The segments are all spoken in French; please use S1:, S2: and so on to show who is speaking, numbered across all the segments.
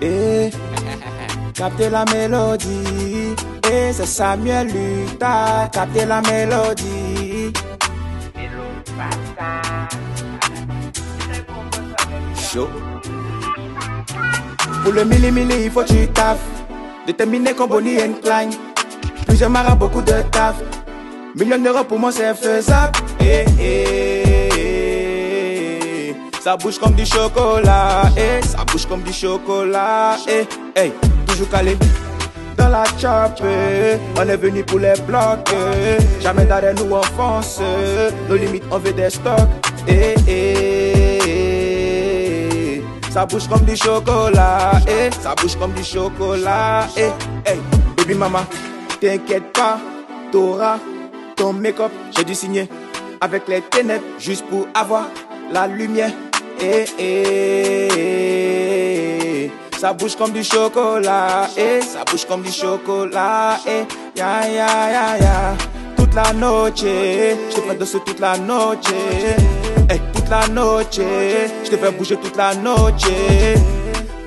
S1: Et capter la mélodie. Et c'est Samuel Luther, capter la mélodie. Chaud. Pour le mili, il faut que tu taffes. Déterminé comme Bonnie and Clyde. Plusieurs marins, beaucoup de taf. Millions d'euros pour moi, c'est faisable. Ça bouge comme du chocolat. Ça bouge comme du chocolat. Toujours calé dans la chape. On est venu pour les bloquer. Jamais d'arrêt, nous on fonce. Nos limites, on veut des stocks. Ça bouge comme du chocolat, ça bouge comme du chocolat, baby mama, t'inquiète pas, t'auras ton make-up, j'ai dû signer avec les ténèbres juste pour avoir la lumière, ça bouge comme du chocolat, ça bouge comme du chocolat, ya. Toute la noche, je te fais danser toute la noche. Toute la noche, je te fais bouger toute la noche.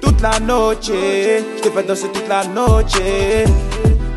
S1: Toute la noche, je te fais danser toute la noche.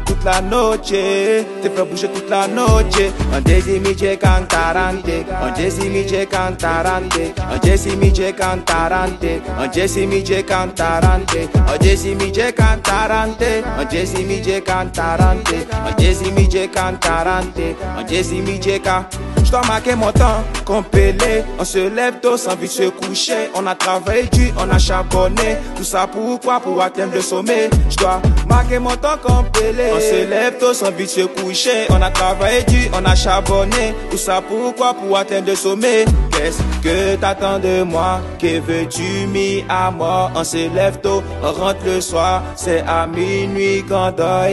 S1: Toute la noche, je te fais bouger toute la noche. On desi mi je cantarante, on desi mi je cantarante, on desi mi je cantarante, on desi mi je cantarante, on desi mi je cantarante, on desi mi je cantarante, on desi mi je cantarante, on desi mi je cantarante. Je dois marquer mon temps, compélé. On se lève tôt sans vite se coucher. On a travaillé dur, on a charbonné. Tout ça pourquoi? Pour atteindre le sommet. Je dois marquer mon temps, compélé. On se lève tôt sans vite se coucher. On a travaillé dur, on a charbonné. Tout ça pourquoi? Pour atteindre le sommet. Qu'est-ce que t'attends de moi? Que veux-tu mis à mort? On se lève tôt, on rentre le soir. C'est à minuit qu'on dort.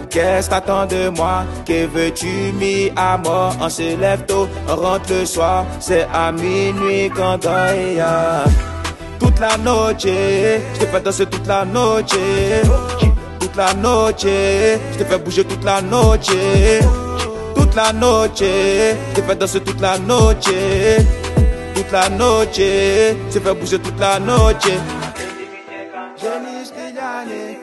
S1: Qu'est-ce que t'attends de moi? Que veux-tu mis à mort? On se lève tôt, on rentre le soir, c'est à minuit qu'on dort. Toute la noche, je te fais danser toute la noche. Toute la noche, je te fais bouger toute la noche. Toute la noche, je te fais danser toute la noche. Toute la noche, je te fais bouger toute la noche. Jenny Styliane,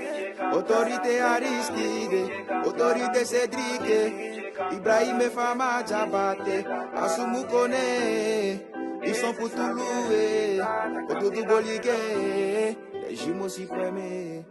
S1: autorité Aristide, autorité Cédric. Ibrahim et Fama Djabate, Asumu Kone, ils sont pour tout louer, pour tout boliger, les jumeaux suprêmes.